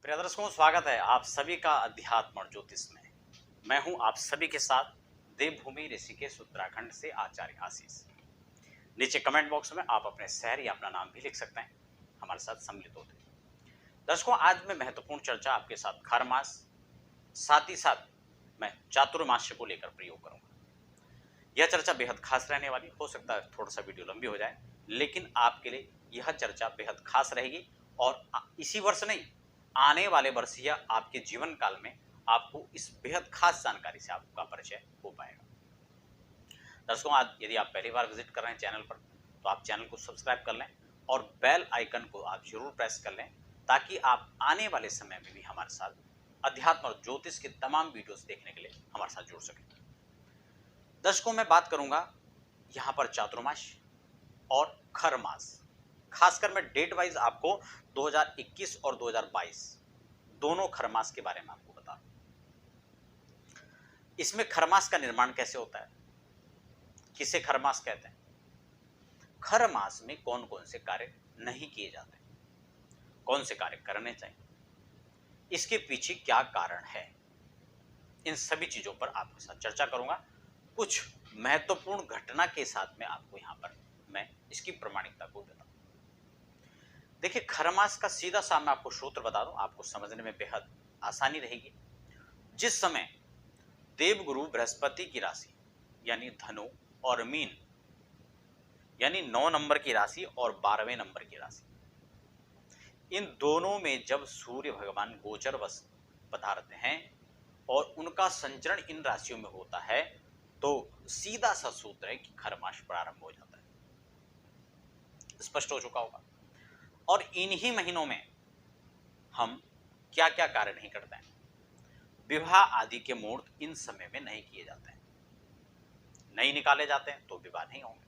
प्रिय दर्शकों, स्वागत है आप सभी का अध्यात्म और ज्योतिष में। मैं हूं आप सभी के साथ देवभूमि ऋषिकेश उत्तराखंड से आचार्य आशीष। नीचे कमेंट बॉक्स में आप अपने शहर या अपना नाम भी लिख सकते हैं, हमारे साथ सम्मिलित होते हैं। दर्शकों, आज मैं महत्वपूर्ण चर्चा आपके साथ खर मास, साथ ही साथ मैं चातुर्मास्य को लेकर प्रयोग करूंगा। यह चर्चा बेहद खास रहने वाली, हो सकता है थोड़ा सा वीडियो लंबी हो जाए, लेकिन आपके लिए यह चर्चा बेहद खास रहेगी। और इसी वर्ष नहीं, आने वाले वर्ष या आपके जीवन काल में आपको इस बेहद खास जानकारी से आपका परिचय हो पाएगा। दर्शकों, आज यदि आप पहली बार विजिट कर रहे हैं चैनल पर, तो आप चैनल को सब्सक्राइब कर लें और बेल आइकन को आप जरूर प्रेस कर लें, ताकि आप आने वाले समय में भी हमारे साथ अध्यात्म और ज्योतिष के तमाम वीडियोस देखने के लिए हमारे साथ जुड़ सकें। दर्शकों, मैं बात करूंगा यहां पर चातुर्मास और खर मास। खासकर मैं डेट वाइज आपको 2021 और 2022 दोनों खरमास के बारे में आपको बता रहा हूं। इसमें खरमास का निर्माण कैसे होता है, किसे खरमास कहते हैं, खरमास में कौन कौन से कार्य नहीं किए जाते, कौन से कार्य करने चाहिए, इसके पीछे क्या कारण है, इन सभी चीजों पर आपके साथ चर्चा करूंगा। कुछ महत्वपूर्ण घटना के साथ में आपको यहां पर मैं इसकी प्रामाणिकता को बताऊंगा। देखिए, खरमास का सीधा सा मैं आपको सूत्र बता दूं, आपको समझने में बेहद आसानी रहेगी। जिस समय देवगुरु बृहस्पति की राशि यानी धनु और मीन यानी 9 नंबर की राशि और 12वें नंबर की राशि, इन दोनों में जब सूर्य भगवान गोचर वश पधारते हैं और उनका संचरण इन राशियों में होता है, तो सीधा सा सूत्र है कि खरमास प्रारंभ हो जाता है। स्पष्ट हो चुका होगा। और इन्हीं महीनों में हम क्या क्या कार्य नहीं करते हैं। विवाह आदि के मुहूर्त इन समय में नहीं किए जाते हैं, नहीं निकाले जाते हैं, तो विवाह नहीं होंगे।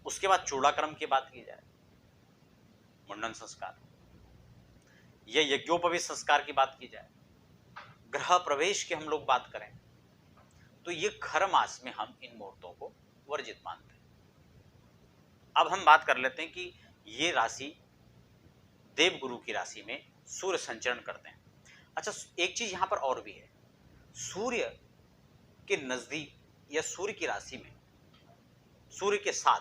उसके बाद चूड़ाक्रम की बात की जाए, मुंडन संस्कार या यज्ञोपवीत संस्कार की बात की जाए, गृह प्रवेश की हम लोग बात करें, तो ये खर मास में हम इन मुहूर्तों को वर्जित मानते हैं। अब हम बात कर लेते हैं कि ये राशि देवगुरु की राशि में सूर्य संचरण करते हैं। अच्छा, एक चीज यहां पर और भी है, सूर्य के नजदीक या सूर्य की राशि में, सूर्य के साथ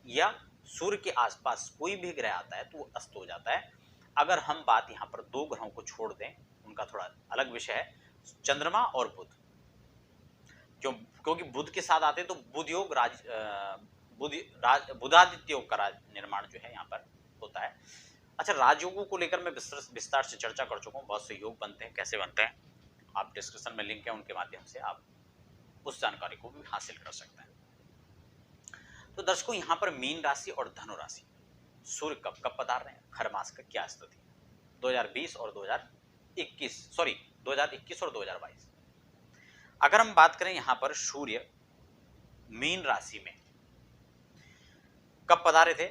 या सूर्य के आसपास कोई भी ग्रह आता है तो वो अस्त हो जाता है। अगर हम बात यहां पर दो ग्रहों को छोड़ दें, उनका थोड़ा अलग विषय है, चंद्रमा और बुध। क्योंकि बुध के साथ आते हैं तो बुध योग बुधादित्य योग का निर्माण जो है यहाँ पर होता है। अच्छा, राजयोगों को लेकर मैं विस्तार से चर्चा कर चुका हूँ। बहुत से योग बनते हैं, कैसे बनते हैं, आप डिस्क्रिप्शन में लिंक है, उनके माध्यम से आप उस जानकारी को भी हासिल कर सकते हैं। तो दर्शकों, यहाँ पर मीन राशि और धनु राशि सूर्य कब कब पधार रहे हैं, खर मास का क्या स्थिति, 2020 और 2021 और 2022। अगर हम बात करें यहाँ पर सूर्य मीन राशि में कब पधारे थे,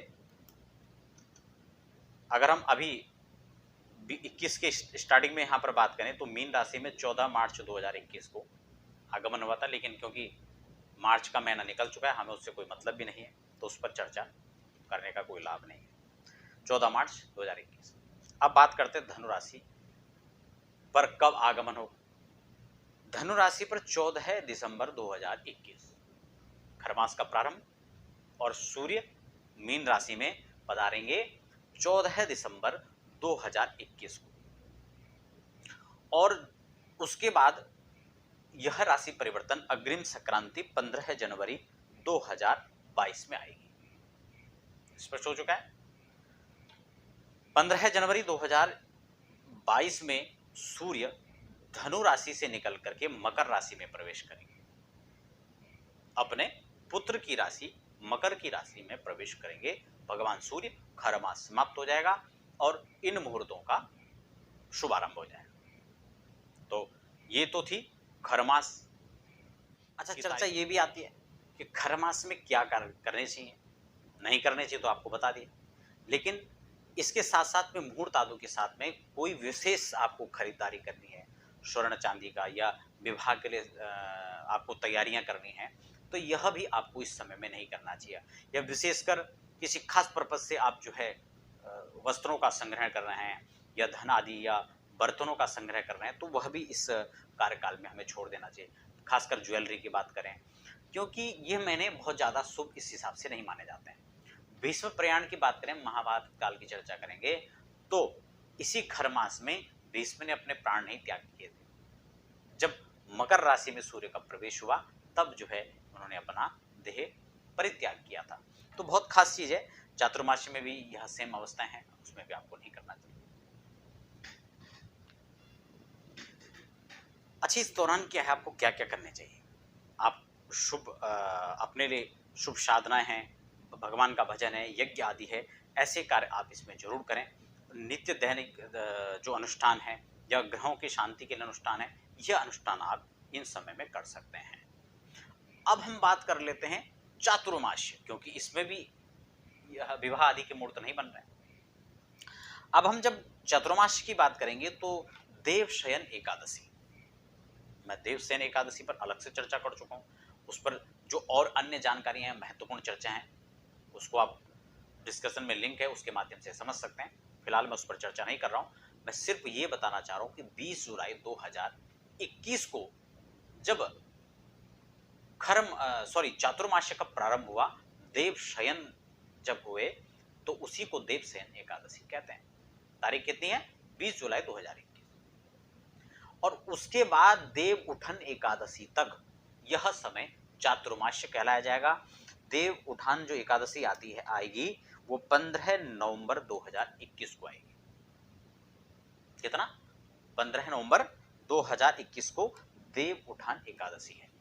अगर हम अभी 21 के स्टार्टिंग में यहां पर बात करें तो मीन राशि में 14 मार्च 2021 को आगमन हुआ था। लेकिन क्योंकि मार्च का महीना निकल चुका है, हमें उससे कोई मतलब भी नहीं है, तो उस पर चर्चा करने का कोई लाभ नहीं है। 14 मार्च 2021। अब बात करते हैं धनु राशि पर कब आगमन होगा। धनु राशि पर 14 दिसंबर 2021 खरमास का प्रारंभ, और सूर्य मीन राशि में पधारेंगे 14 दिसंबर 2021 को। और उसके बाद यह राशि परिवर्तन अग्रिम संक्रांति 15 जनवरी 2022 में आएगी। स्पष्ट हो चुका है। 15 जनवरी 2022 में सूर्य धनु राशि से निकल करके मकर राशि में प्रवेश करेंगे, अपने पुत्र की राशि मकर की राशि में प्रवेश करेंगे भगवान सूर्य। खर मास समाप्त हो जाएगा और इन मुहूर्तों का शुभारंभ हो जाएगा। तो ये तो थी खरमास। अच्छा, चर्चा ये भी आती है कि खरमास में क्या करने चाहिए, नहीं करने चाहिए, तो आपको बता दिया। लेकिन इसके साथ साथ में मुहूर्त आदि के साथ में कोई विशेष आपको खरीदारी करनी है, स्वर्ण चांदी का, या विवाह के लिए आपको तैयारियां करनी है, तो यह भी आपको इस समय में नहीं करना चाहिए। या विशेषकर किसी खास पर्पज से आप जो है वस्त्रों का संग्रहण कर रहे हैं, या धन आदि या बर्तनों का संग्रह कर रहे हैं तो वह भी इस कार्यकाल में हमें छोड़ देना चाहिए। खासकर ज्वेलरी की बात करें, क्योंकि ये महीने बहुत ज़्यादा शुभ इस हिसाब से नहीं माने जाते हैं। भीष्म प्रयाण की बात करें, महाभारत काल की चर्चा करेंगे तो इसी खर मास में भीष्म ने अपने प्राण नहीं त्याग किए थे। जब मकर राशि में सूर्य का प्रवेश हुआ तब जो है उन्होंने अपना देह परित्याग किया था। तो बहुत खास चीज है। चातुर्मास्य में भी यह सेम अवस्थाएं हैं, उसमें भी आपको नहीं करना चाहिए। अच्छा, इस दौरान क्या है, आपको क्या क्या करने चाहिए? आप शुभ अपने लिए शुभ साधनाएं हैं, भगवान का भजन है, यज्ञ आदि है, ऐसे कार्य आप इसमें जरूर करें। नित्य दैनिक जो अनुष्ठान है या ग्रहों की शांति के लिए अनुष्ठान है, यह अनुष्ठान आप इन समय में कर सकते हैं। अब हम बात कर लेते हैं चातुर्मास्य, क्योंकि इसमें भी यह विवाह आदि के मुहूर्त नहीं बन रहे हैं। अब हम जब चातुर्मास्य की बात करेंगे तो देवशयन एकादशी, मैं देवशयन एकादशी पर अलग से चर्चा कर चुका हूँ। उस पर जो और अन्य जानकारी हैं, महत्वपूर्ण चर्चा हैं, उसको आप डिस्कशन में लिंक है, उसके माध्यम से समझ सकते हैं। फिलहाल मैं उस पर चर्चा नहीं कर रहा हूँ। मैं सिर्फ ये बताना चाह रहा हूँ कि 20 जुलाई 2021 को जब चातुर्मास्य का प्रारंभ हुआ, देवशयन जब हुए तो उसी को देवशयन एकादशी कहते हैं। तारीख कितनी है? 20 जुलाई 2021। और उसके बाद देव उठन एकादशी तक यह समय चातुर्मास्य कहलाया जाएगा। देव उठान जो एकादशी आएगी वो 15 नवंबर 2021 को आएगी। कितना? 15 नवंबर 2021 को देव उठान एकादशी है।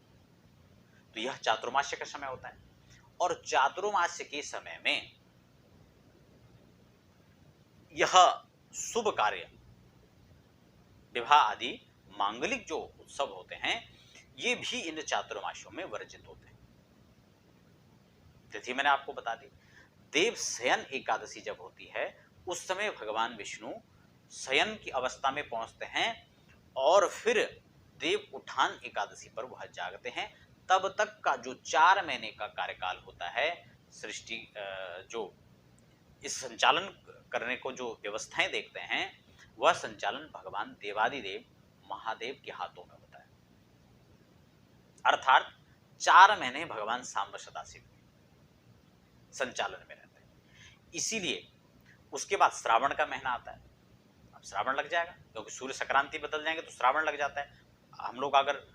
तो यह चातुर्मास्य का समय होता है। और चातुर्मास्य के समय में यह शुभ कार्य, विवाह आदि मांगलिक जो उत्सव होते हैं, ये भी इन चातुर्मास्यों में वर्जित होते हैं। तिथि मैंने आपको बता दी। देव शयन एकादशी जब होती है उस समय भगवान विष्णु शयन की अवस्था में पहुंचते हैं और फिर देव उठान एकादशी पर वह जागते हैं। तब तक का जो 4 महीने का कार्यकाल होता है, सृष्टि जो इस संचालन करने को जो व्यवस्थाएं देखते हैं, वह संचालन भगवान देवादिदेव महादेव के हाथों में होता है। अर्थात 4 महीने भगवान सांब सदाशिव संचालन में रहते हैं। इसीलिए उसके बाद श्रावण का महीना आता है। अब श्रावण लग जाएगा, क्योंकि सूर्य संक्रांति बदल जाएंगे तो श्रावण लग जाता है। हम लोग अगर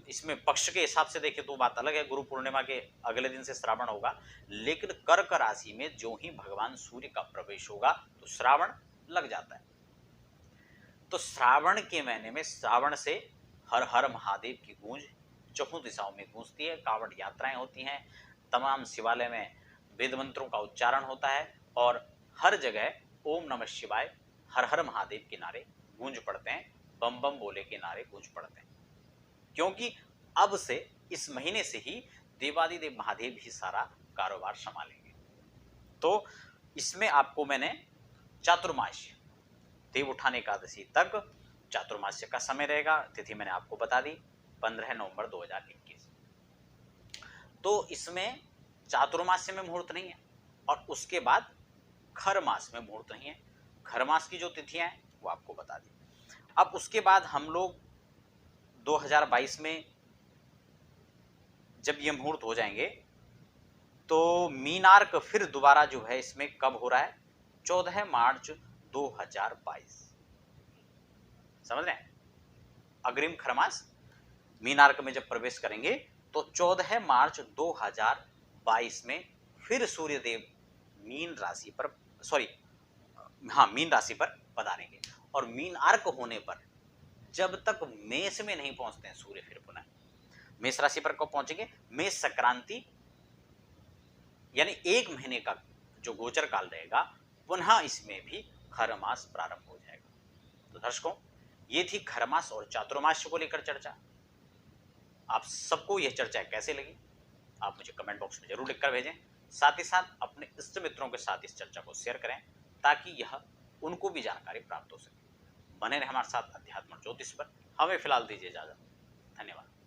इसमें पक्ष के हिसाब से देखें तो बात अलग है, गुरु पूर्णिमा के अगले दिन से श्रावण होगा। लेकिन कर्क राशि में जो ही भगवान सूर्य का प्रवेश होगा तो श्रावण लग जाता है। तो श्रावण के महीने में श्रावण से हर हर महादेव की गूंज चौहों दिशाओं में गूंजती है। कांवड़ यात्राएं होती हैं, तमाम शिवालय में वेद मंत्रों का उच्चारण होता है और हर जगह ओम नमः शिवाय, हर हर महादेव के नारे गूंज पड़ते हैं, बम बम बोले के नारे गूंज पड़ते हैं। क्योंकि अब से इस महीने से ही देवादिदेव महादेव ही सारा कारोबार संभालेंगे। तो इसमें आपको मैंने चातुर्मास्य, देव उठान एकादशी तक चातुर्मास्य का समय रहेगा। तिथि मैंने आपको बता दी 15 नवंबर 2021। तो इसमें चातुर्मास्य में मुहूर्त नहीं है और उसके बाद खर मास में मुहूर्त नहीं है। खर मास की जो तिथियां हैं वो आपको बता दी। अब उसके बाद हम लोग 2022 में जब ये मुहूर्त हो जाएंगे तो मीनार्क फिर दोबारा जो है इसमें कब हो रहा है? 14 मार्च 2022। समझ रहे हैं? अग्रिम खरमास मीनार्क में जब प्रवेश करेंगे तो 14 मार्च 2022 में फिर सूर्यदेव मीन राशि पर पधारेंगे। और मीन आर्क होने पर जब तक मेष में नहीं पहुंचते हैं सूर्य, फिर पुनः मेष राशि पर कब पहुंचेंगे? मेष संक्रांति, यानी 1 महीने का जो गोचर काल रहेगा, पुनः इसमें भी खरमास प्रारंभ हो जाएगा। तो दर्शकों, ये थी खरमास और चातुर्मास्य को लेकर चर्चा। आप सबको यह चर्चा कैसे लगी आप मुझे कमेंट बॉक्स में जरूर लिखकर भेजें। साथ ही साथ अपने इष्ट मित्रों के साथ इस चर्चा को शेयर करें ताकि यह उनको भी जानकारी प्राप्त हो सके। बने रहे हमारे साथ अध्यात्म और ज्योतिष पर। हमें फिलहाल दीजिए इजाजत। धन्यवाद।